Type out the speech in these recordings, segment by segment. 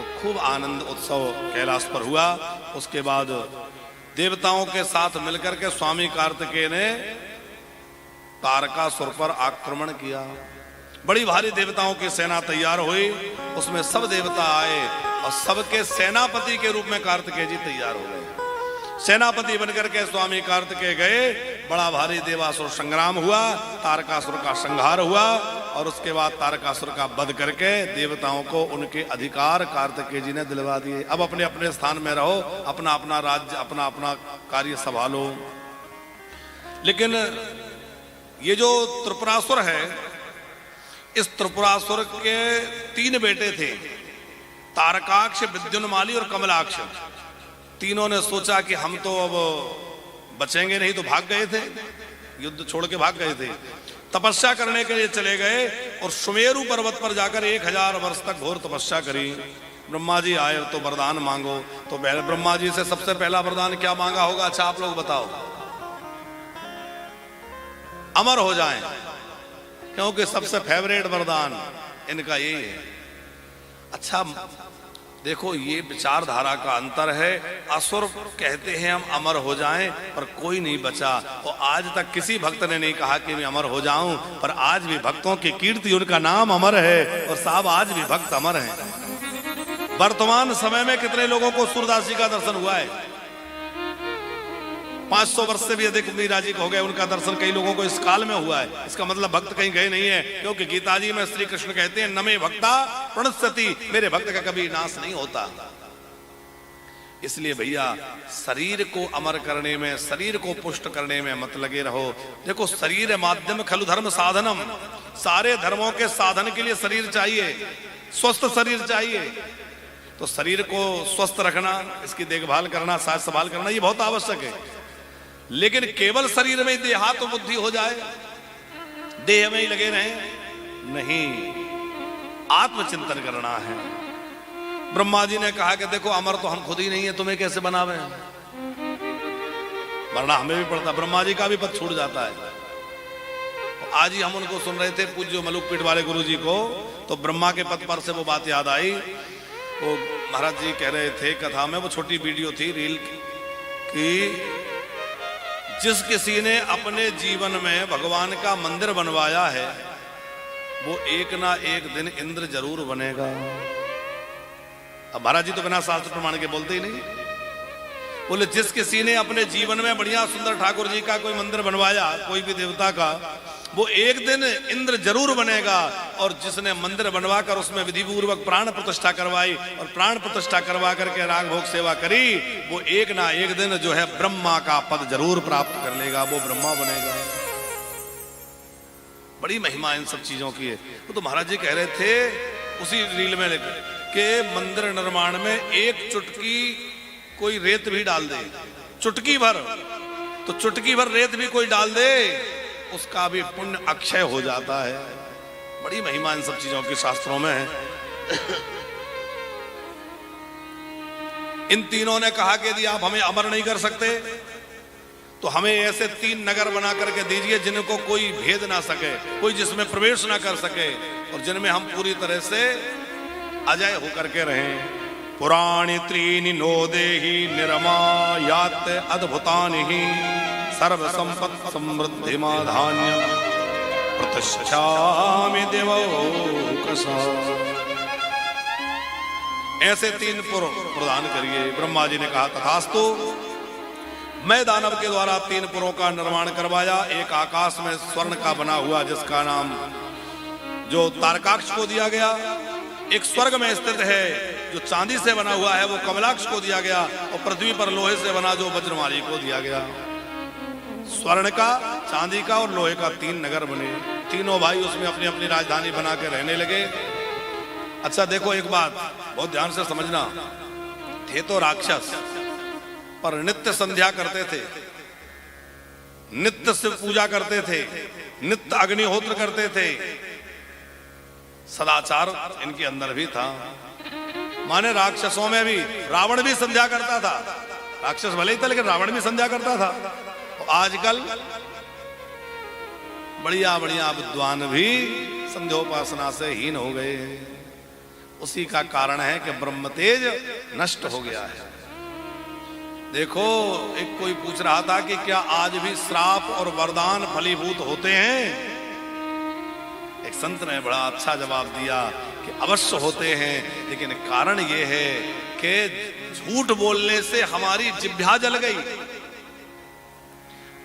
और खूब आनंद उत्सव कैलाश पर हुआ। उसके बाद देवताओं के साथ मिलकर के स्वामी कार्तिकेय ने तारकासुर पर आक्रमण किया। बड़ी भारी देवताओं की सेना तैयार हुई, उसमें सब देवता आए और सबके सेनापति के रूप में कार्तिकेय जी तैयार हो गए। सेनापति बनकर के स्वामी कार्तिकेय गए, बड़ा भारी देवासुर संग्राम हुआ, तारकासुर का संहार हुआ और उसके बाद तारकासुर का वध करके देवताओं को उनके अधिकार कार्तिकेय जी ने दिलवा दिए। अब अपने अपने स्थान में रहो, अपना अपना राज्य, अपना अपना कार्य संभालो। लेकिन ये जो त्रिपुरासुर है, इस त्रिपुरासुर के 3 बेटे थे, तारकाक्ष, विद्युन्माली और कमलाक्ष। तीनों ने सोचा कि हम तो अब बचेंगे नहीं, तो भाग गए थे, युद्ध छोड़ के भाग गए थे। तपस्या करने के लिए चले गए और सुमेरु पर्वत पर जाकर 1000 वर्ष तक घोर तपस्या करी। ब्रह्मा जी आए तो वरदान मांगो, तो ब्रह्मा जी से सबसे पहला वरदान क्या मांगा होगा? अच्छा आप लोग बताओ। अमर हो जाएं, क्योंकि सबसे फेवरेट वरदान इनका यही है। अच्छा देखो, ये विचारधारा का अंतर है। असुर कहते हैं हम अमर हो जाएं, पर कोई नहीं बचा। और आज तक किसी भक्त ने नहीं कहा कि मैं अमर हो जाऊं, पर आज भी भक्तों की कीर्ति, उनका नाम अमर है और साहब आज भी भक्त अमर हैं। वर्तमान समय में कितने लोगों को सूरदास जी का दर्शन हुआ है? 500 वर्ष से भी अधिक मीरा जी हो गए, उनका दर्शन कई लोगों को इस काल में हुआ है। इसका मतलब भक्त कहीं गए नहीं है, क्योंकि गीता जी में श्री कृष्ण कहते हैं नमे भक्ता प्रणश्यति, मेरे भक्त का कभी नाश नहीं होता। इसलिए भैया शरीर को अमर करने में, शरीर को पुष्ट करने में मत लगे रहो। देखो, शरीर माध्यम खलु धर्म साधनम, सारे धर्मों के साधन के लिए शरीर चाहिए, स्वस्थ शरीर चाहिए। तो शरीर को स्वस्थ रखना, इसकी देखभाल करना, साज संभाल करना, ये बहुत आवश्यक है। लेकिन केवल शरीर में देहात्म बुद्धि हो जाए, देह में ही लगे रहे, नहीं, आत्मचिंतन करना है। ब्रह्मा जी ने कहा कि देखो अमर तो हम खुद ही नहीं है, तुम्हें कैसे बनावे? मरना हमें भी पड़ता, ब्रह्मा जी का भी पद छूट जाता है। आज ही हम उनको सुन रहे थे, पूज्य मलुकपीठ वाले गुरु जी को, तो ब्रह्मा के पद पर से वो बात याद आई। वो महाराज जी कह रहे थे कथा में, वो छोटी वीडियो थी रील की, जिस किसी ने अपने जीवन में भगवान का मंदिर बनवाया है, वो एक ना एक दिन इंद्र जरूर बनेगा। अब महाराज जी तो बिना शास्त्र प्रमाण के बोलते ही नहीं। बोले जिस किसी ने अपने जीवन में बढ़िया सुंदर ठाकुर जी का कोई मंदिर बनवाया, कोई भी देवता का, वो एक दिन इंद्र जरूर बनेगा। और जिसने मंदिर बनवाकर उसमें विधि पूर्वक प्राण प्रतिष्ठा करवाई और प्राण प्रतिष्ठा करवा करके राग भोग सेवा करी, वो एक ना एक दिन जो है ब्रह्मा का पद जरूर प्राप्त कर लेगा, वो ब्रह्मा बनेगा। बड़ी महिमा इन सब चीजों की है। वो तो महाराज जी कह रहे थे उसी रील में के मंदिर निर्माण में एक चुटकी कोई रेत भी डाल दे, चुटकी भर, तो चुटकी भर रेत भी कोई डाल दे, उसका भी पुण्य अक्षय हो जाता है। बड़ी महिमा इन सब चीजों के शास्त्रों में है। इन तीनों ने कहा कि यदि आप हमें अमर नहीं कर सकते तो हमें ऐसे 3 नगर बना करके दीजिए जिनको कोई भेद ना सके, कोई जिसमें प्रवेश ना कर सके और जिनमें हम पूरी तरह से अजय होकर के रहें। पुराणी त्रीनि नो देहि निरमायात अद्भुतानि ही सर्व संपत् समृद्धि माधान्य प्रतिष्ठामि देवौकसा। ऐसे 3 पुर प्रदान करिए। ब्रह्मा जी ने कहा तथास्तु। मैं दानव के द्वारा 3 पुरों का निर्माण करवाया। एक आकाश में स्वर्ण का बना हुआ जिसका नाम जो तारकाक्ष को दिया गया, एक स्वर्ग में स्थित है जो चांदी से बना हुआ है वो कमलाक्ष को दिया गया, और पृथ्वी पर लोहे से बना जो वज्रमाली को दिया गया। स्वर्ण का, चांदी का और लोहे का 3 नगर बने। तीनों भाई उसमें अपनी अपनी राजधानी बना के रहने लगे। अच्छा देखो एक बात बहुत ध्यान से समझना, थे तो राक्षस पर नित्य संध्या करते थे, नित्य शिव पूजा करते थे, नित्य अग्निहोत्र करते थे, सदाचार इनके अंदर भी था। माने राक्षसों में भी रावण भी संध्या करता था, राक्षस भले ही था लेकिन रावण भी संध्या करता था। आजकल बढ़िया बढ़िया विद्वान भी संध्योपासना से हीन हो गए। उसी का कारण है कि ब्रह्म तेज नष्ट हो गया है। देखो, एक कोई पूछ रहा था कि क्या आज भी श्राप और वरदान फलीभूत होते हैं? एक संत ने बड़ा अच्छा जवाब दिया कि अवश्य होते हैं, लेकिन कारण यह है कि झूठ बोलने से हमारी जिह्वा जल गई,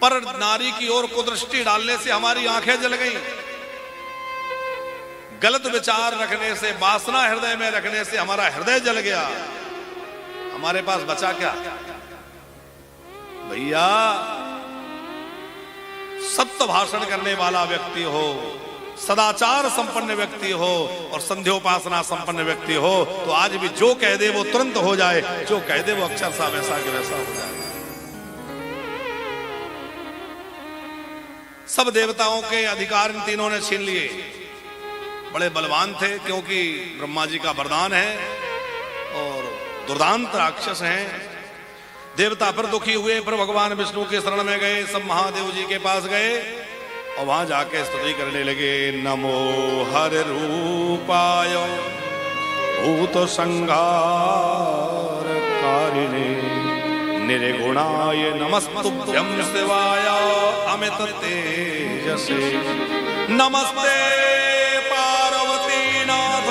पर नारी की ओर कुदृष्टि डालने से हमारी आंखें जल गई, गलत विचार रखने से, वासना हृदय में रखने से हमारा हृदय जल गया। हमारे पास बचा क्या भैया? सत्य भाषण करने वाला व्यक्ति हो, सदाचार संपन्न व्यक्ति हो और संध्योपासना संपन्न व्यक्ति हो, तो आज भी जो कह दे वो तुरंत हो जाए, जो कह दे वो अक्षर सा वैसा के वैसा हो जाए। सब देवताओं के अधिकार इन तीनों ने छीन लिए। बड़े बलवान थे, क्योंकि ब्रह्मा जी का वरदान है और दुर्दांत राक्षस हैं। देवता पर दुखी हुए, पर भगवान विष्णु के शरण में गए, सब महादेव जी के पास गए और वहां जाके स्तुति करने लगे। नमो हर रूपाय भूत संहार कारिणे निर्गुणाय नमस्तुभ्यं शिवाय अमित तेजसे। नमस्ते पार्वती नाथ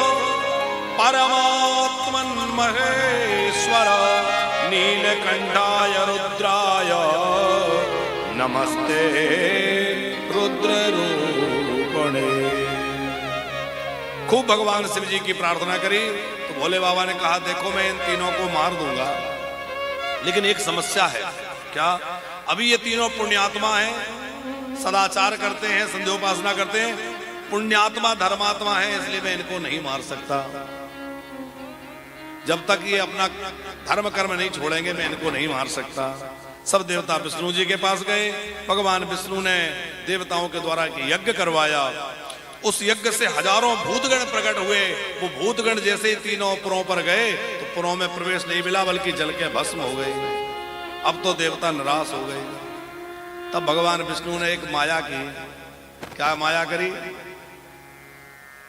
परमात्मन महेश्वर नीलकंठाय रुद्राय नमस्ते रुद्र रूपणे। खूब भगवान शिव जी की प्रार्थना करी तो भोले बाबा ने कहा, देखो मैं इन तीनों को मार दूंगा, लेकिन एक समस्या है। क्या? अभी ये तीनों पुण्यात्मा हैं, सदाचार करते हैं, संध्योपासना करते हैं, पुण्यात्मा धर्मात्मा है, इसलिए मैं इनको नहीं मार सकता। जब तक ये अपना धर्म कर्म नहीं छोड़ेंगे मैं इनको नहीं मार सकता। सब देवता विष्णु जी के पास गए। भगवान विष्णु ने देवताओं के द्वारा यज्ञ करवाया। उस यज्ञ से हजारों भूतगण प्रकट हुए। वो भूतगण जैसे ही तीनों पुरों पर गए तो पुरों में प्रवेश नहीं मिला, बल्कि जल के भस्म हो गए। अब तो देवता निराश हो गए। तब भगवान विष्णु ने एक माया की। क्या माया करी?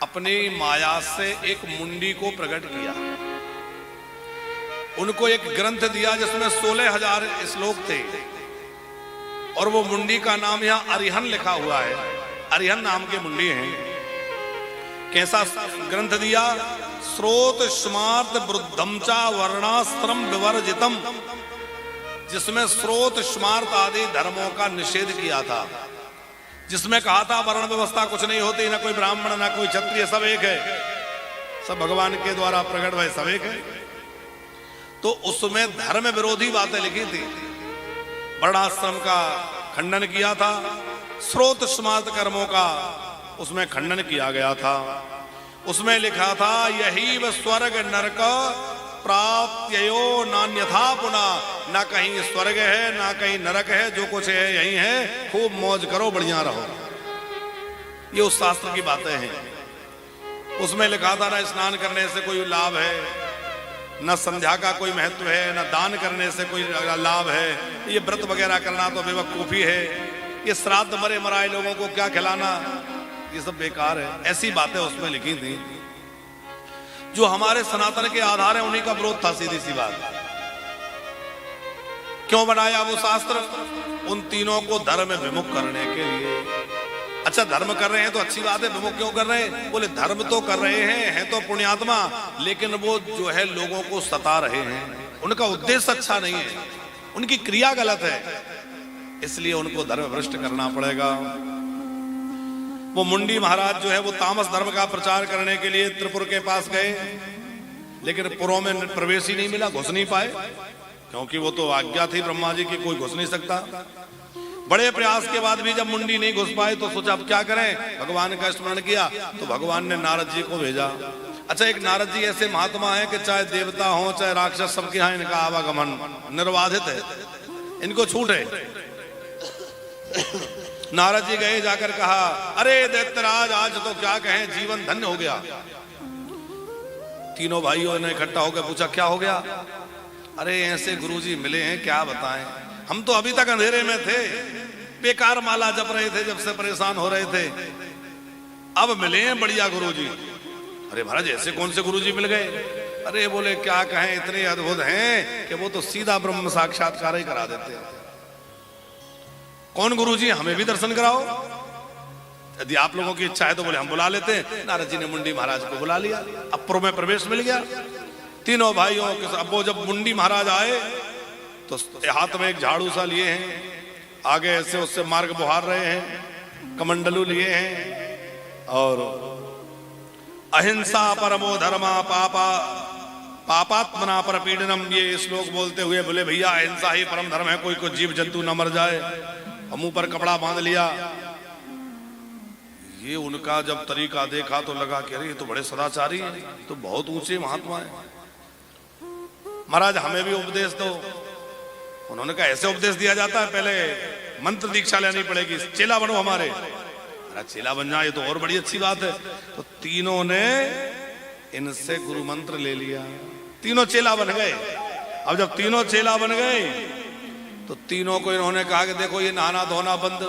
अपनी माया से एक मुंडी को प्रकट किया, उनको एक ग्रंथ दिया जिसमें 16,000 श्लोक थे, और वो मुंडी का नाम यहां अरिहन लिखा हुआ है। अरिहन नाम के मुंडी हैं। कैसा ग्रंथ दिया? स्रोत स्मार्त वृद्धम चा वर्णाश्रम विवर्जितम, जिसमें स्रोत स्मार्त आदि धर्मों का निषेध किया था, जिसमें कहा था वर्ण व्यवस्था कुछ नहीं होती, ना कोई ब्राह्मण ना कोई क्षत्रिय, सब एक है, सब भगवान के द्वारा प्रकट हुए, सब एक है। तो उसमें धर्म विरोधी बातें लिखी थी। वर्णाश्रम का खंडन किया था, स्रोत स्मार्त कर्मों का उसमें खंडन किया गया था। उसमें लिखा था यही व स्वर्ग नरक प्राप्त्यो नान्यथा पुनः, ना कहीं स्वर्ग है ना कहीं नरक है, जो कुछ है यही है, खूब मौज करो, बढ़िया रहो। ये उस शास्त्र की बातें हैं। उसमें लिखा था ना स्नान करने से कोई लाभ है, न संध्या का कोई महत्व है, न दान करने से कोई लाभ है, ये व्रत वगैरह करना तो बेवकूफी है, ये श्राद्ध मरे मराए लोगों को क्या खिलाना, ये सब बेकार है। ऐसी बातें उसमें लिखी थी। जो हमारे सनातन के आधार है उन्हीं का विरोध था, सीधी सी बात। क्यों बनाया वो शास्त्र? उन तीनों को धर्म विमुख करने के लिए। अच्छा, धर्म कर रहे हैं तो अच्छी बात है, विमुख क्यों कर रहे हैं? बोले धर्म तो कर रहे हैं तो पुण्यात्मा, लेकिन वो जो है लोगों को सता रहे हैं, उनका उद्देश्य अच्छा नहीं है, उनकी क्रिया गलत है, इसलिए उनको धर्म भ्रष्ट करना पड़ेगा। वो मुंडी महाराज जो है वो तामस धर्म का प्रचार करने के लिए त्रिपुर के पास गए, लेकिन पुरों में प्रवेश ही नहीं मिला, घुस नहीं पाए, क्योंकि वो तो आज्ञा थी ब्रह्मा जी की, कोई घुस नहीं सकता। बड़े प्रयास के बाद भी जब मुंडी नहीं घुस पाए तो सोचा अब क्या करें, भगवान का स्मरण किया तो भगवान ने नारद जी को भेजा। अच्छा, एक नारद जी ऐसे महात्मा है कि चाहे देवता हो चाहे राक्षस, सबके यहाँ इनका आवागमन निर्बाधित है, इनको छूट है। नारद जी गए, जाकर कहा अरे दैत्यराज आज तो क्या कहें, जीवन धन्य हो गया। तीनों भाइयों ने इकट्ठा होकर पूछा क्या हो गया? अरे ऐसे गुरुजी मिले हैं, क्या बताएं, हम तो अभी तक अंधेरे में थे, बेकार माला जप रहे थे, जब से परेशान हो रहे थे, अब मिले हैं बढ़िया गुरुजी। अरे महाराज ऐसे कौन से गुरुजी मिल गए? अरे बोले क्या कहें, इतने अद्भुत हैं कि वो तो सीधा ब्रह्म साक्षात्कार ही करा देते हैं। कौन गुरुजी? हमें भी दर्शन कराओ। यदि आप लोगों की इच्छा है तो बोले हम बुला लेते हैं। नारद जी ने मुंडी महाराज को बुला लिया, अप्रो में प्रवेश मिल गया तीनों भाइयों के। अब वो जब मुंडी महाराज आए तो हाथ में एक झाड़ू सा लिए हैं, आगे ऐसे उससे मार्ग बुहार रहे हैं, कमंडलू लिए हैं और अहिंसा परमो धर्मा पापात्मना पर पीड़नम, ये श्लोक बोलते हुए बोले भैया अहिंसा ही परम धर्म है, कोई जीव जंतु न मर जाए। मुंह पर कपड़ा बांध लिया। ये उनका जब तरीका देखा तो लगा कि अरे ये तो बड़े सदाचारी हैं, तो बहुत ऊंचे महात्मा है। महाराज हमें भी उपदेश दो। उन्होंने कहा ऐसे उपदेश दिया जाता है, पहले मंत्र दीक्षा लेनी पड़ेगी, चेला बनो हमारे। अरे चेला बन जाए तो और बड़ी अच्छी बात है। तो तीनों ने इनसे गुरु मंत्र ले लिया, तीनों चेला बन गए। अब जब तीनों चेला बन गए तो तीनों को इन्होंने कहा कि देखो ये नहाना धोना बंद,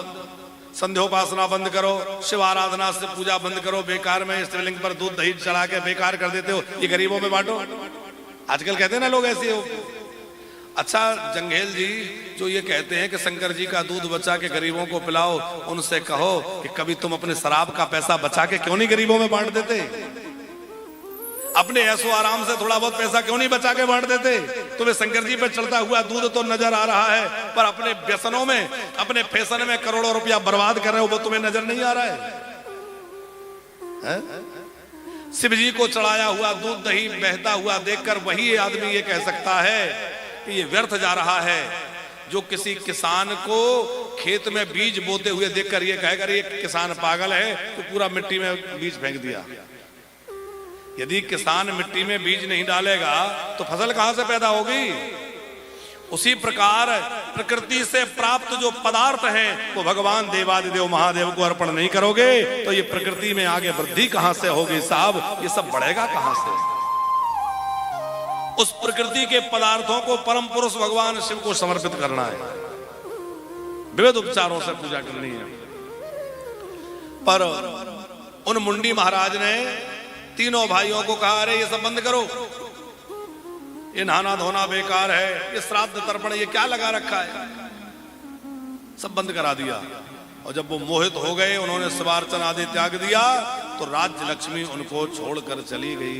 संध्योपासना बंद करो, शिव आराधना से पूजा बंद करो, बेकार में शिवलिंग पर दूध दही चढ़ा के बेकार कर देते हो, ये गरीबों में बांटो। आजकल कहते हैं ना लोग ऐसे हो। अच्छा जंघेल जी जो ये कहते हैं कि शंकर जी का दूध बचा के गरीबों को पिलाओ, उनसे कहो कि कभी तुम अपने शराब का पैसा बचा के क्यों नहीं गरीबों में बांट देते? अपने ऐसो आराम से थोड़ा बहुत पैसा क्यों नहीं बचा के बांट देते? तुम्हें शंकर जी पे चढ़ता हुआ दूध तो नजर आ रहा है, पर अपने व्यसनों में, अपने फैशन में करोड़ों रुपया बर्बाद कर रहे हो, वो तुम्हें नजर नहीं आ रहा है? शिव जी को चढ़ाया हुआ दूध दही बहता हुआ देखकर वही आदमी ये कह सकता है कि ये व्यर्थ जा रहा है। जो किसी किसान को खेत में बीज बोते हुए देखकर ये कहेगा ये किसान पागल है, तो पूरा मिट्टी में बीज फेंक दिया। यदि किसान मिट्टी में बीज नहीं डालेगा तो फसल कहां से पैदा होगी? उसी प्रकार प्रकृति से प्राप्त जो पदार्थ हैं वो भगवान देवादिदेव महादेव को अर्पण नहीं करोगे तो ये प्रकृति में आगे वृद्धि कहां से होगी साहब? ये सब बढ़ेगा कहां से? उस प्रकृति के पदार्थों को परम पुरुष भगवान शिव को समर्पित करना है, विविध उपचारों से पूजा करनी है। पर उन मुंडी महाराज ने तीनों भाइयों को कहा अरे ये सब बंद करो, ये नहाना धोना बेकार है, ये श्राद्ध तर्पण ये क्या लगा रखा है, सब बंद करा दिया। और जब वो मोहित हो गए, उन्होंने शिवार्चन आदि त्याग दिया, तो राज्य लक्ष्मी उनको छोड़कर चली गई।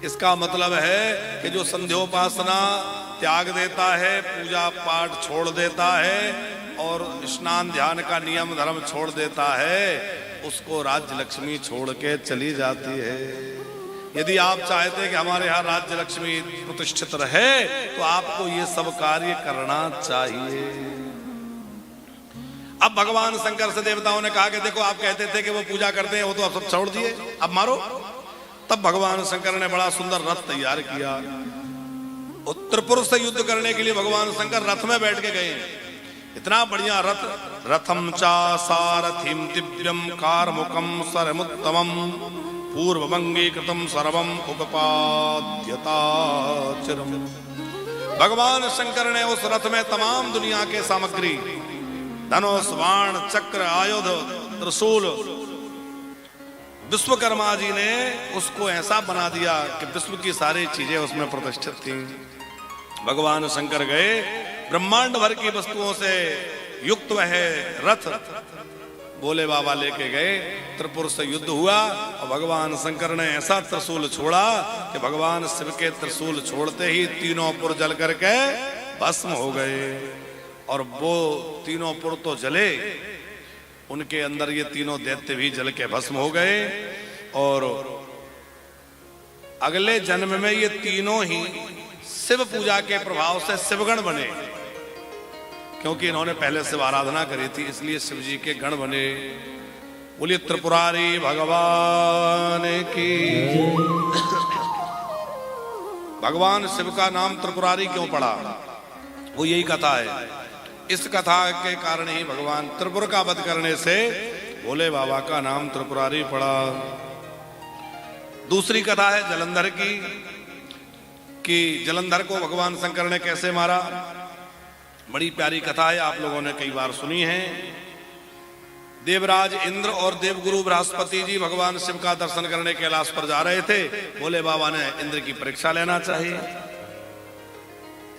इसका मतलब है कि जो संध्योपासना त्याग देता है, पूजा पाठ छोड़ देता है और स्नान ध्यान का नियम धर्म छोड़ देता है, उसको राज्य लक्ष्मी छोड़ के चली जाती है। यदि आप चाहते हैं कि हमारे यहाँ राज्य लक्ष्मी प्रतिष्ठित रहे तो आपको ये सब कार्य करना चाहिए। अब भगवान शंकर से देवताओं ने कहा कि देखो आप कहते थे कि वो पूजा करते हैं, वो तो आप सब छोड़ दिए, अब मारो। तब भगवान शंकर ने बड़ा सुंदर रथ तैयार किया। त्रिपुर से युद्ध करने के लिए भगवान शंकर रथ में बैठ के गए। इतना बढ़िया रथ, रथम चा सारथिम दिव्यम कारमुकम सरमुत्तमम पूर्वमंगीकृतम सर्वम उपपाद्यता चिरम। भगवान शंकर ने उस रथ में तमाम दुनिया के सामग्री, धनुष बाण चक्र आयुध त्रिशूल, विश्वकर्मा जी ने उसको ऐसा बना दिया कि विश्व की सारी चीजें उसमें प्रतिष्ठित थी। भगवान शंकर गए, ब्रह्मांड भर की वस्तुओं से युक्त वह रथ भोले बाबा लेके गए। त्रिपुर से युद्ध हुआ और भगवान शंकर ने ऐसा त्रिशूल छोड़ा कि भगवान शिव के त्रिशूल छोड़ते ही तीनों पुर जल करके भस्म हो गए। और वो तीनों पुर तो जले, उनके अंदर ये तीनों दैत्य भी जल के भस्म हो गए। और अगले जन्म में ये तीनों ही शिव पूजा के प्रभाव से शिवगण बने, क्योंकि इन्होंने पहले शिव आराधना करी थी, इसलिए शिव जी के गण बने। बोलिए त्रिपुरारी भगवान की। भगवान शिव का नाम त्रिपुरारी क्यों पड़ा? वो यही कथा है। इस कथा के कारण ही भगवान त्रिपुर का वध करने से भोले बाबा का नाम त्रिपुरारी पड़ा। दूसरी कथा है जलंधर की, कि जलंधर को भगवान शंकर ने कैसे मारा। बड़ी प्यारी कथा है, आप लोगों ने कई बार सुनी है। देवराज इंद्र और देवगुरु बृहस्पति जी भगवान शिव का दर्शन करने कैलाश पर जा रहे थे। भोले बाबा ने इंद्र की परीक्षा लेना चाहिए।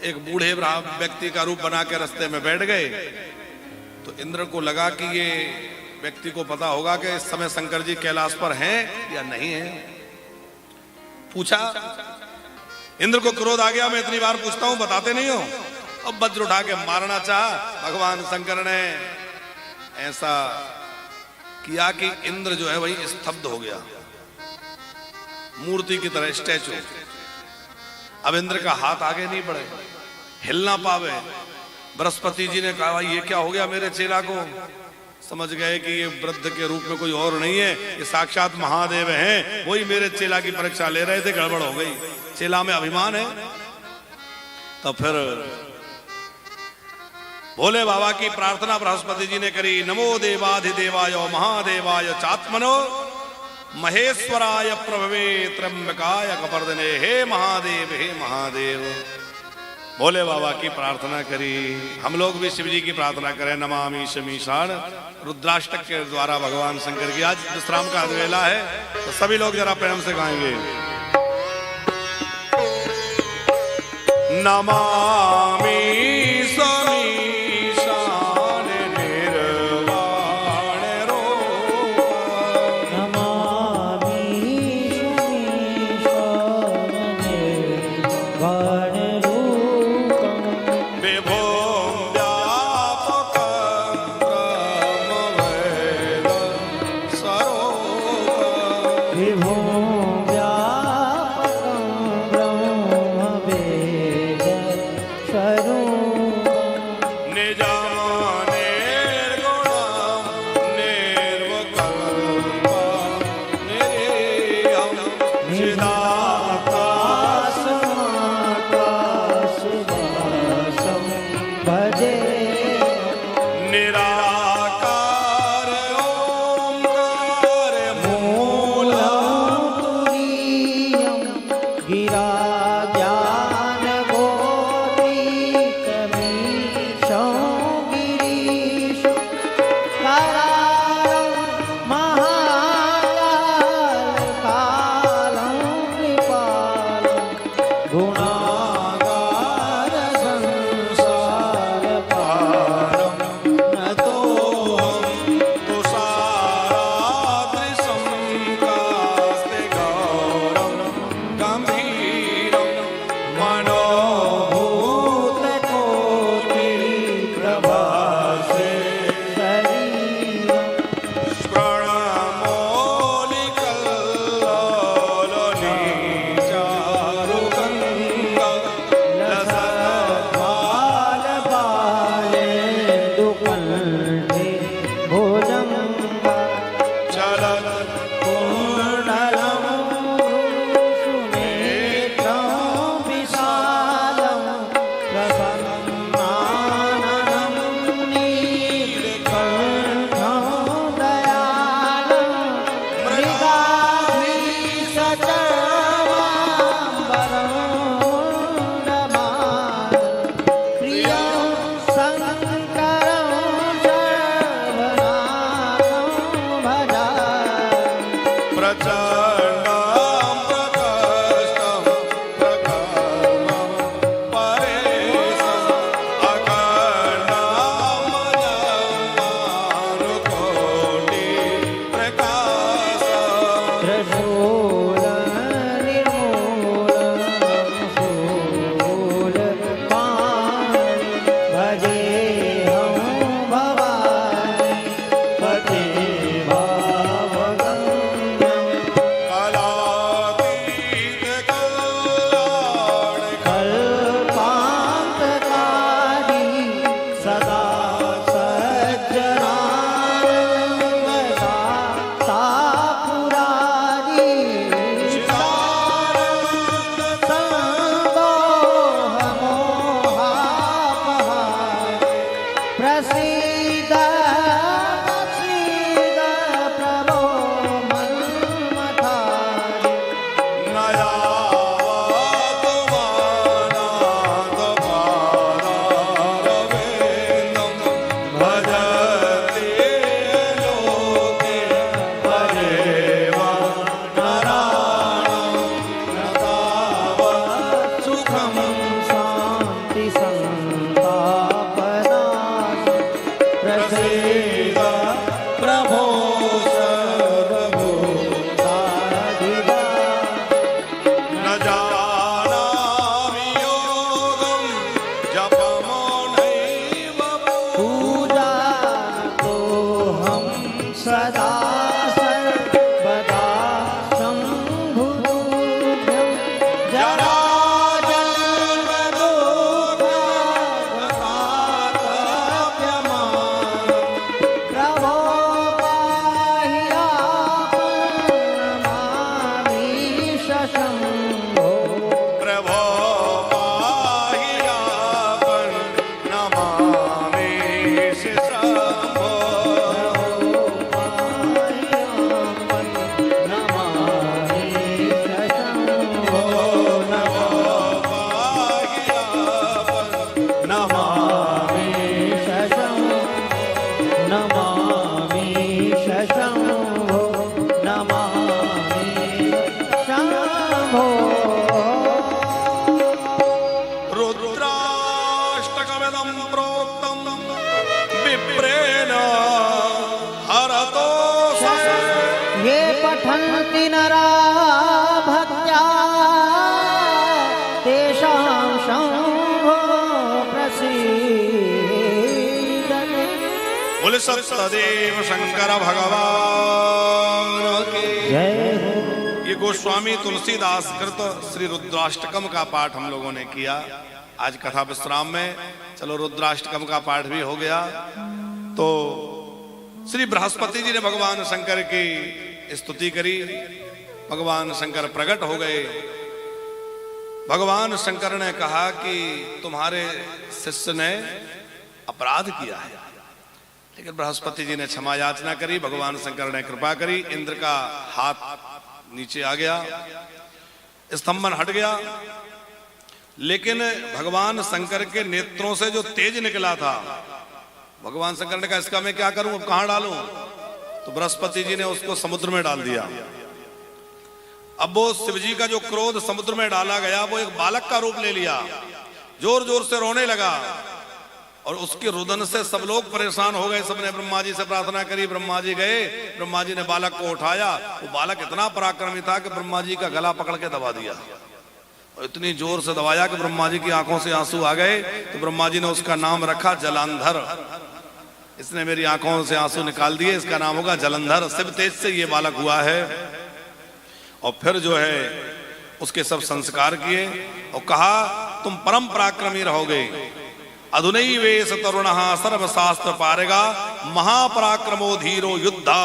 एक बूढ़े व्यक्ति का रूप बना के रास्ते में बैठ गए तो इंद्र को लगा कि ये व्यक्ति को पता होगा कि इस समय शंकर जी कैलाश पर हैं या नहीं हैं। पूछा, इंद्र को क्रोध आ गया, मैं इतनी बार पूछता हूं बताते नहीं हो। अब वज्र उठा के मारना चाहा। भगवान शंकर ने ऐसा किया कि इंद्र जो है वही स्तब्ध हो गया, मूर्ति की तरह स्टैचू। अब इंद्र का हाथ आगे नहीं बढ़े, हिल ना पावे। बृहस्पति जी ने कहा ये क्या हो गया मेरे चेला को। समझ गए कि ये वृद्ध के रूप में कोई और नहीं है, ये साक्षात महादेव हैं। वही मेरे चेला की परीक्षा ले रहे थे, गड़बड़ हो गई। चेला में अभिमान है। तो फिर भोले बाबा की प्रार्थना बृहस्पति जी ने करी। नमो देवाधिदेवाय महादेवाय चात्मनो महेश्वराय प्रभवे त्र्यंबकाय कपर्दने। हे महादेव, हे महादेव। भोले बाबा की प्रार्थना करी। हम लोग भी शिव जी की प्रार्थना करें। नमामि शमीशान रुद्राष्टक के द्वारा भगवान शंकर की आज विश्राम का वेला है, तो सभी लोग जरा प्रेम से गाएंगे। नमामि सुखम शांति संतापनाश प्रसीद प्रभो सर्वभूताधिपः न जानामि योगं जपमो नैव पूजातो हम सदा सर्वदा शम्भुभ्यं जराजन्मदुःखगतातप्यमानं प्रभो पाहि आपन्नमामीश शम्भो प्रभो पाहि आपन् नमामि शम्भो रुद्राष्टकमिदं प्रोक्तं विप्रेण हरतो ससे ये पठन्ति नरा भक्त्या तेषां शम्भो प्रसीदते। बोले सत्यदेव शंकर भगवान की जय हो। ये गोस्वामी तुलसीदास कृत श्री रुद्राष्टकम का पाठ हम लोगों ने किया आज कथा विश्राम में। चलो रुद्राष्टकम का पाठ भी हो गया। तो श्री बृहस्पति जी ने भगवान शंकर की स्तुति करी। भगवान शंकर प्रकट हो गए। भगवान शंकर ने कहा कि तुम्हारे शिष्य ने अपराध किया है, लेकिन बृहस्पति जी ने क्षमा याचना करी। भगवान शंकर ने कृपा करी। इंद्र का हाथ नीचे आ गया, स्तंभन हट गया, लेकिन भगवान शंकर के नेत्रों से जो तेज निकला था, भगवान शंकर ने कहा इसका मैं क्या करूं, अब कहां डालूं? तो बृहस्पति जी ने उसको समुद्र में डाल दिया। अब वो शिव जी का जो क्रोध समुद्र में डाला गया वो एक बालक का रूप ले लिया, जोर जोर से रोने लगा और उसके रुदन से सब लोग परेशान हो गए। सबने ब्रह्मा जी से प्रार्थना करी। ब्रह्मा जी गए, ब्रह्मा जी ने बालक को उठाया। वो बालक इतना पराक्रमी था कि ब्रह्मा जी का गला पकड़ के दबा दिया और इतनी जोर से दबाया कि ब्रह्मा जी की आंखों से आंसू आ गए। तो ब्रह्मा जी ने उसका नाम रखा जलंधर। इसने मेरी आंखों से आंसू निकाल दिए, इसका नाम होगा जलंधर। शिव तेज से ये बालक हुआ है। और फिर जो है उसके सब संस्कार किए और कहा तुम परम पराक्रमी रहोगे। अधुनैवेश तरुणः सर्वशास्त्र पारेगा महापराक्रमो धीरो योद्धा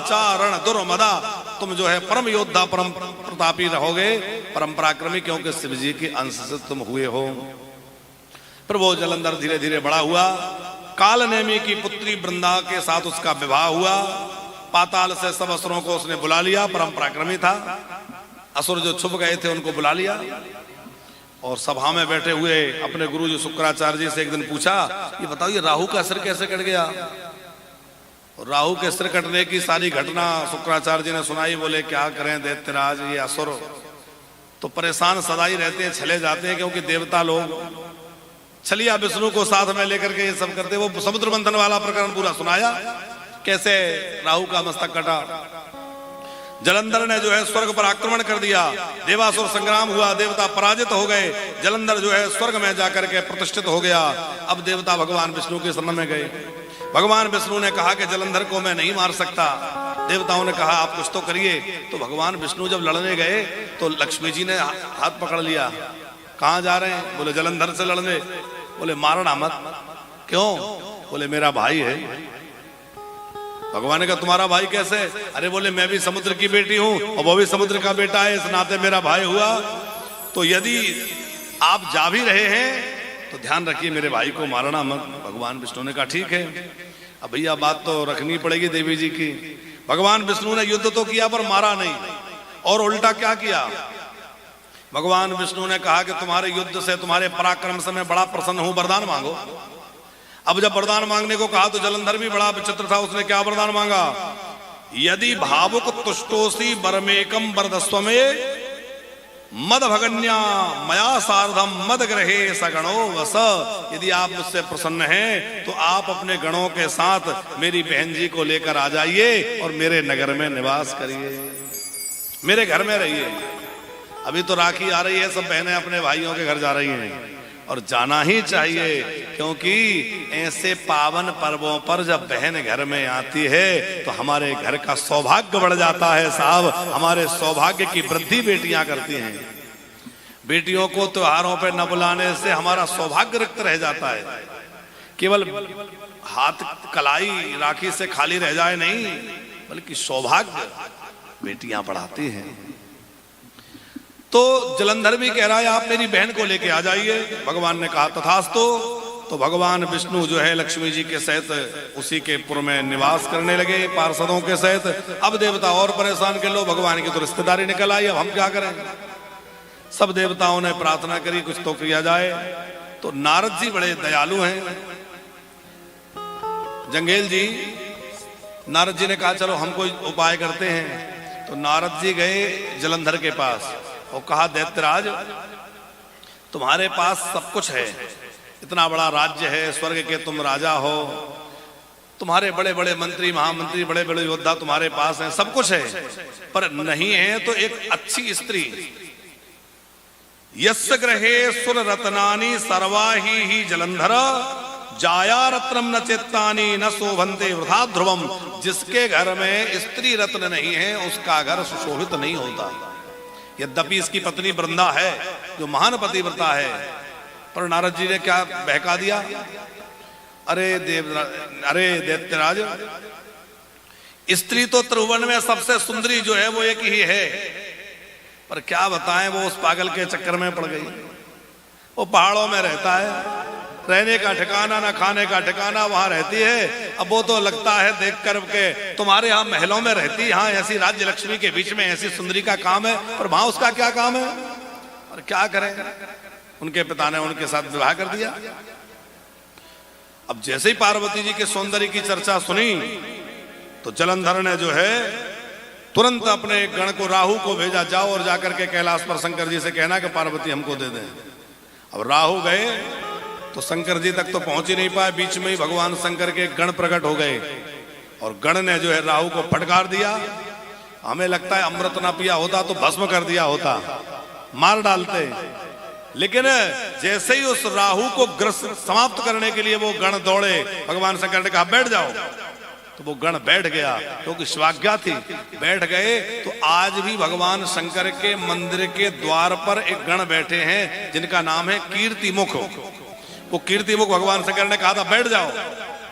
चारण दुर्मदा। तुम जो है परम योद्धा परम प्रतापी रहोगे, परम पराक्रमी, क्योंकि शिव जी के अंश से तुम हुए हो। फिर वो जलंधर धीरे धीरे बड़ा हुआ। कालनेमी की पुत्री वृंदा के साथ उसका विवाह हुआ। पाताल से सब असुरों को उसने बुला लिया, परम पराक्रमी था। असुर जो छुप गए थे उनको बुला लिया और सभा में बैठे हुए अपने गुरु जी शुक्राचार्य जी से एक दिन पूछा, ये बताओ ये राहु का सिर कैसे कट गया? और राहु के सिर कटने की सारी घटना शुक्राचार्य जी ने सुनाई। बोले क्या करें दैत्यराज, ये असुर तो परेशान सदा ही रहते हैं, चले जाते हैं, क्योंकि देवता लोग छलिया विष्णु को साथ में लेकर के ये सब करते। वो समुद्र मंथन वाला प्रकरण पूरा सुनाया, कैसे राहु का मस्तक कटा। जलंधर ने जो है स्वर्ग पर आक्रमण कर दिया। देवासुर संग्राम हुआ, देवता पराजित हो गए। जलंधर जो है स्वर्ग में जाकर के प्रतिष्ठित हो गया। अब देवता भगवान विष्णु के शरण में गए। भगवान विष्णु ने कहा कि जलंधर को मैं नहीं मार सकता। देवताओं ने कहा आप कुछ तो करिए। तो भगवान विष्णु जब लड़ने गए तो लक्ष्मी जी ने हाथ पकड़ लिया। कहां जा रहे हैं? बोले जलंधर से लड़ने। बोले मारना मत। क्यों? बोले मेरा भाई है। भगवान ने कहा तुम्हारा भाई कैसे? अरे बोले मैं भी समुद्र की बेटी हूं और वो भी समुद्र का बेटा है, इस नाते मेरा भाई हुआ। तो यदि आप जा भी रहे हैं तो ध्यान रखिए मेरे भाई को मारना मत। भगवान विष्णु ने कहा ठीक है। अब भैया बात तो रखनी पड़ेगी देवी जी की। भगवान विष्णु ने युद्ध तो किया पर मारा नहीं, और उल्टा क्या किया? भगवान विष्णु ने कहा कि तुम्हारे युद्ध से, तुम्हारे पराक्रम से मैं बड़ा प्रसन्न हूं, वरदान मांगो। अब जब वरदान मांगने को कहा तो जलंधर भी बड़ा विचित्र था। उसने क्या वरदान मांगा? यदि भावुक तुष्टोसी बरमेकम वरदस्व में मद भगन्या मया सार्धम मद ग्रहे सगणो वस। यदि आप मुझसे प्रसन्न हैं तो आप अपने गणों के साथ मेरी बहन जी को लेकर आ जाइए और मेरे नगर में निवास करिए, मेरे घर में रहिए। अभी तो राखी आ रही है, सब बहनें अपने भाइयों के घर जा रही हैं और जाना ही चाहिए, क्योंकि ऐसे पावन पर्वों पर जब बहन घर में आती है तो हमारे घर का सौभाग्य बढ़ जाता है साहब। हमारे सौभाग्य की वृद्धि बेटियां करती हैं। बेटियों को त्योहारों पर न बुलाने से हमारा सौभाग्य रिक्त रह जाता है। केवल हाथ कलाई राखी से खाली रह जाए नहीं, बल्कि सौभाग्य बेटियां बढ़ाती हैं। तो जलंधर भी कह रहा है आप मेरी बहन को लेके आ जाइए। भगवान ने कहा तथास्तु। तो भगवान विष्णु जो है लक्ष्मी जी के सहित उसी के पुर में निवास करने लगे पार्षदों के सहित। अब देवता और परेशान के लो, भगवान की तो रिश्तेदारी निकल आई, अब हम क्या करें। सब देवताओं ने प्रार्थना करी कुछ तो किया जाए। तो नारद जी बड़े दयालु हैं। जंगेल जी, नारद जी ने कहा चलो हम कोई उपाय करते हैं। तो नारद जी गए जलंधर के पास और कहा दैत्यराज तुम्हारे पास सब कुछ है, इतना बड़ा राज्य है, स्वर्ग के तुम राजा हो, तुम्हारे बड़े बड़े मंत्री महामंत्री बड़े बड़े योद्धा तुम्हारे पास हैं, सब कुछ है, पर नहीं है तो एक अच्छी स्त्री। यस्य गृहे सुर रत्नानि सर्वाहि ही जलंधर जाया रत्नम न चित्तानि न शोभन्ते वृथा ध्रुवम। जिसके घर में स्त्री रत्न नहीं है उसका घर सुशोभित नहीं होता। यद्यपि इसकी पत्नी वृंदा है जो महान पतिव्रता है, पर नारद जी ने क्या बहका दिया। अरे दैत्यराज, स्त्री तो त्रिभुवन में सबसे सुंदरी जो है वो एक ही है, पर क्या बताएं वो उस पागल के चक्कर में पड़ गई। वो पहाड़ों में रहता है, रहने का ठिकाना ना खाने का ठिकाना, वहां रहती है। अब वो तो लगता है देख कर के तुम्हारे यहाँ महलों में रहती, यहाँ ऐसी राज्य लक्ष्मी के बीच में ऐसी सुंदरी का काम है, पर वहां उसका क्या काम है। और क्या करें, उनके पिता ने उनके साथ विवाह कर दिया। अब जैसे ही पार्वती जी के सौंदर्य की चर्चा सुनी तो जलंधर ने जो है तुरंत अपने गण को राहु को भेजा, जाओ और जाकर के कैलाश पर शंकर जी से कहना कि पार्वती हमको दे दें। अब राहु गए तो शंकर जी तक तो पहुंच ही नहीं पाए, बीच में ही भगवान शंकर के गण प्रकट हो गए और गण ने जो है राहु को फटकार दिया। हमें लगता है अमृत ना पिया होता तो भस्म कर दिया होता, मार डालते। लेकिन जैसे ही उस राहु को ग्रस्त समाप्त करने के लिए वो गण दौड़े, भगवान शंकर ने कहा बैठ जाओ, तो वो गण बैठ गया क्योंकि स्वाज्ञा थी, बैठ गए। तो आज भी भगवान शंकर के मंदिर के द्वार पर एक गण बैठे हैं जिनका नाम है कीर्तिमुख। वो कीर्तिमुख भगवान शंकर ने कहा था बैठ जाओ,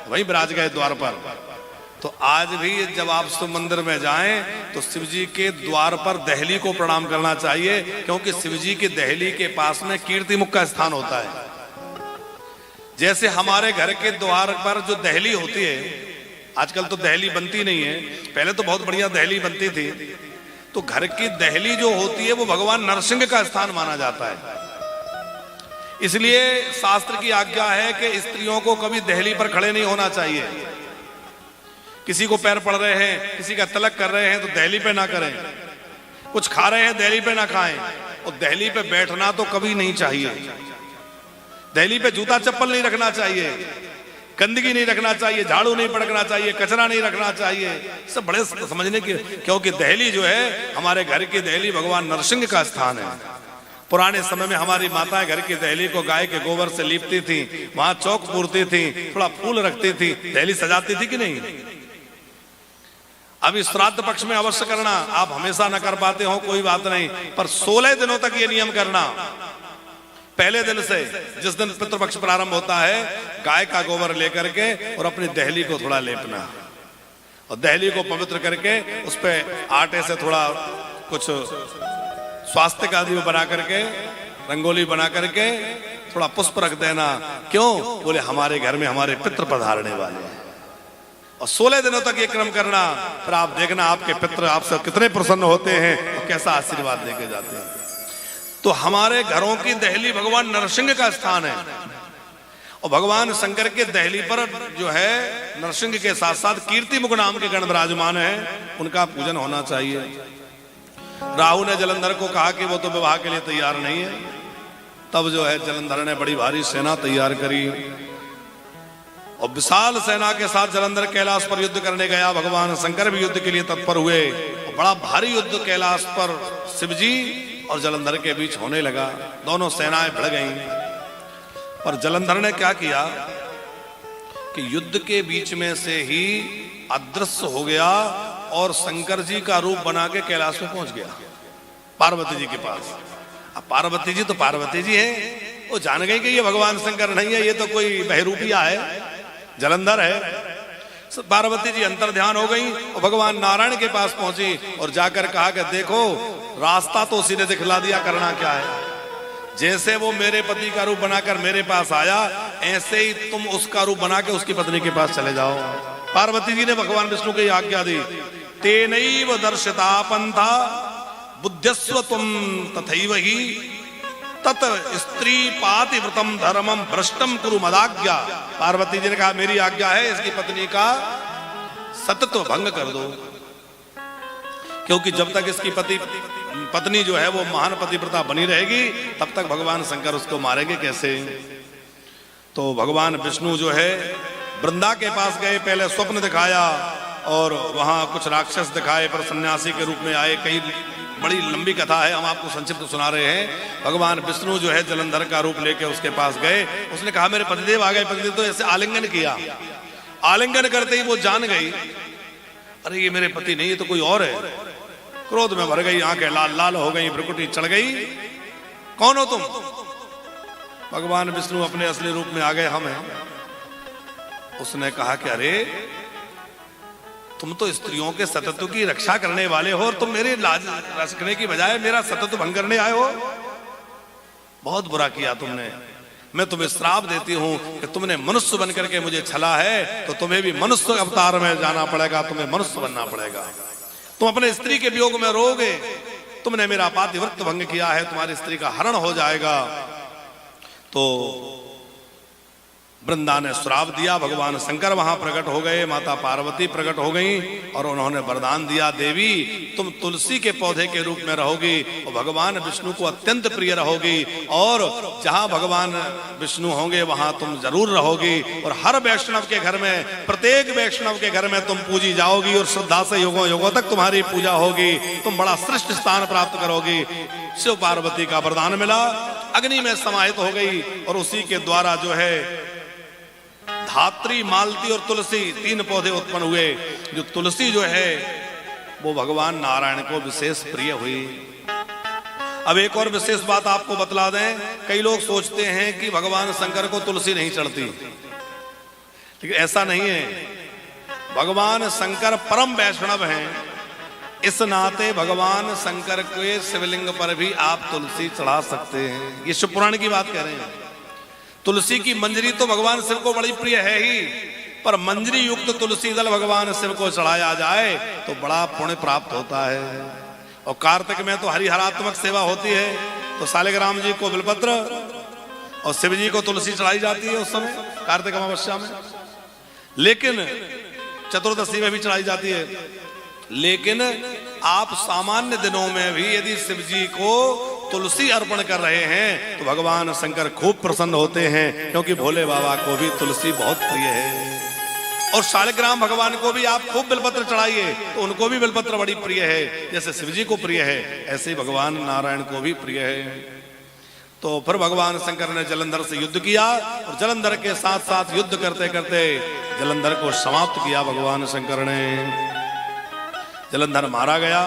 वहीं विराज गए द्वार पर। तो आज भी जब आप शिव मंदिर में जाएं तो शिव जी के द्वार पर दहली को प्रणाम करना चाहिए, क्योंकि शिव जी की दहली के पास में कीर्तिमुख का स्थान होता है। जैसे हमारे घर के द्वार पर जो दहली होती है, आजकल तो दहली बनती नहीं है, पहले तो बहुत बढ़िया दहली बनती थी। तो घर की दहली जो होती है वो भगवान नरसिंह का स्थान माना जाता है। इसलिए शास्त्र की आज्ञा है कि स्त्रियों को कभी दहली पर खड़े नहीं होना चाहिए। किसी को पैर पड़ रहे हैं, किसी का तलक कर रहे हैं तो दहली पे ना करें, कुछ खा रहे हैं दहली पे ना खाएं, और दहली पे बैठना तो कभी नहीं चाहिए। दहली पे जूता चप्पल नहीं रखना चाहिए, गंदगी नहीं रखना चाहिए, झाड़ू नहीं पड़कना चाहिए, कचरा नहीं रखना चाहिए। सब बड़े समझने की, क्योंकि दहली जो है हमारे घर की दहली भगवान नरसिंह का स्थान है। पुराने समय में हमारी माताएं घर की दहली को गाय के गोबर से लीपती थी, वहां चौक पूरती थी, थोड़ा फूल रखती थी, दहली सजाती थी कि नहीं। अभी श्राद्ध पक्ष में अवश्य करना, आप हमेशा न कर पाते हो कोई बात नहीं, पर 16 दिनों तक ये नियम करना। पहले दिन से जिस दिन पितृपक्ष प्रारंभ होता है, गाय का गोबर लेकर के और अपनी दहली को थोड़ा लेपना, और दहली को पवित्र करके उस पर आटे से थोड़ा कुछ स्वास्थ्य आदि बना करके, रंगोली बना करके थोड़ा पुष्प रख देना। क्यों? बोले हमारे घर में हमारे पितृ पधारने वाले हैं। और 16 दिनों तक ये क्रम करना, फिर आप देखना आपके पितृ आपसे कितने प्रसन्न होते हैं और कैसा आशीर्वाद देके जाते हैं। तो हमारे घरों की दहली भगवान नरसिंह का स्थान है, और भगवान शंकर के दहली पर जो है नरसिंह के साथ साथ कीर्तिमुख नाम के गण विराजमान है, उनका पूजन होना चाहिए। राहु ने जलंधर को कहा कि वो तो विवाह के लिए तैयार नहीं है। तब जो है जलंधर ने बड़ी भारी सेना तैयार करी और विशाल सेना के साथ जलंधर कैलाश पर युद्ध करने गया। भगवान शंकर भी युद्ध के लिए तत्पर हुए और बड़ा भारी युद्ध कैलाश पर शिवजी और जलंधर के बीच होने लगा। दोनों सेनाएं भिड़ गईं। पर जलंधर ने क्या किया कि युद्ध के बीच में से ही अदृश्य हो गया और शंकर जी का रूप बना के कैलाश में पहुंच गया, पार्वती जी के पास। अब पार्वती जी तो पार्वती जी है, वो जान गई कि ये भगवान शंकर नहीं है, ये तो कोई बहरूपिया है, जलंधर है। पार्वती जी अंतर ध्यान हो गई और भगवान नारायण के पास पहुंची और जाकर कहा कि देखो रास्ता तो उसी ने दिखला दिया, करना क्या है। जैसे वो मेरे पति का रूप बनाकर मेरे पास आया, ऐसे ही तुम उसका रूप बना के उसकी पत्नी के पास चले जाओ। पार्वती जी ने भगवान विष्णु को आज्ञा दी, तेनैव दर्शिता पंथा बुद्ध्यस्व तुम तथैव ही तत स्त्री पातिव्रतम धर्मम भ्रष्टम कुरु मदाज्ञा। पार्वती जी ने कहा मेरी आज्ञा है, इसकी पत्नी का सतत्व भंग कर दो, क्योंकि जब तक इसकी पत्नी जो है वो महान पतिव्रता बनी रहेगी तब तक भगवान शंकर उसको मारेंगे कैसे। तो भगवान विष्णु जो है वृंदा के पास गए, पहले स्वप्न दिखाया और वहां कुछ राक्षस दिखाए, पर सन्यासी के रूप में आए। कई बड़ी लंबी कथा है, हम आपको संक्षिप्त सुना रहे हैं। भगवान विष्णु जो है जलंधर का रूप लेके उसके पास गए। उसने कहा मेरे पतिदेव आ गए। पतिदेव तो ऐसे आलिंगन किया, आलिंगन करते ही वो जान गई अरे ये मेरे पति नहीं, ये तो कोई और है। क्रोध में भर गई, आंखें लाल लाल हो गई, भ्रुकुटी चढ़ गई। कौन हो तुम? भगवान विष्णु अपने असली रूप में आ गए, हम हैं। उसने कहा कि अरे तुम तो स्त्रियों के सतत्व की रक्षा करने वाले हो और तुम मेरे लाज रखने की बजाय मेरा सतत्व भंग करने आए हो। बहुत बुरा किया तुमने। मैं तुम्हें श्राप देती हूं कि तुमने मनुष्य बनकर के मुझे छला है, तो तुम्हें भी मनुष्य अवतार में जाना पड़ेगा, तुम्हें मनुष्य बनना पड़ेगा। तुम अपने स्त्री के वियोग में रोगे, तुमने मेरा पातिव्रत्य भंग किया है, तुम्हारी स्त्री का हरण हो जाएगा। तो वृंदा ने श्राप दिया। भगवान शंकर वहां प्रकट हो गए, माता पार्वती प्रकट हो गई और उन्होंने वरदान दिया, देवी तुम तुलसी के पौधे के रूप में रहोगी और भगवान विष्णु को अत्यंत प्रिय रहोगी, और जहां भगवान विष्णु होंगे वहां तुम जरूर रहोगी। और हर वैष्णव के घर में, प्रत्येक वैष्णव के घर में तुम पूजी जाओगी और श्रद्धा से युगों युगों तक तुम्हारी पूजा होगी। तुम बड़ा श्रेष्ठ स्थान प्राप्त करोगी। शिव पार्वती का वरदान मिला, अग्नि में समाहित हो गई और उसी के द्वारा जो है धात्री, मालती और तुलसी तीन पौधे उत्पन्न हुए। जो तुलसी जो है वो भगवान नारायण को विशेष प्रिय हुई। अब एक और विशेष बात आपको बतला दें, कई लोग सोचते हैं कि भगवान शंकर को तुलसी नहीं चढ़ती, लेकिन ऐसा नहीं है। भगवान शंकर परम वैष्णव हैं, इस नाते भगवान शंकर के शिवलिंग पर भी आप तुलसी चढ़ा सकते हैं। ये शिव पुराण की बात कह रहे हैं। तुलसी की मंजरी तो भगवान शिव को बड़ी प्रिय है ही, पर मंजरी युक्त तुलसी दल भगवान शिव को चढ़ाया जाए तो बड़ा पुण्य प्राप्त होता है। और कार्तिक में तो हरिहरात्मक सेवा होती है, तो सालिग्राम जी को बिलपत्र और शिव जी को तुलसी चढ़ाई जाती है उस समय कार्तिक अमावस्या में। लेकिन चतुर्दशी में भी चढ़ाई जाती है। लेकिन आप सामान्य दिनों में भी यदि शिव जी को तुलसी अर्पण कर रहे हैं तो भगवान शंकर खूब प्रसन्न होते हैं, क्योंकि भोले बाबा को भी तुलसी बहुत प्रिय है। और शालिग्राम भगवान को भी आप खूब बिलपत्र चढ़ाइए तो उनको भी बिलपत्र बड़ी प्रिय है। जैसे शिव जी को प्रिय है, ऐसे ही भगवान नारायण को भी प्रिय है। तो फिर भगवान शंकर ने जलंधर से युद्ध किया और जलंधर के साथ साथ युद्ध करते करते जलंधर को समाप्त किया भगवान शंकर ने। जलंधर मारा गया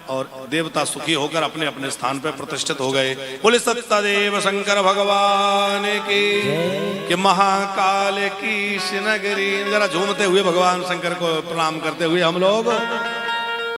और देवता सुखी होकर अपने अपने स्थान पर प्रतिष्ठित हो गए। बोले सत्यदेव शंकर भगवान की, कि महाकाल की नगरी। जरा झूमते हुए भगवान शंकर को प्रणाम करते हुए हम लोग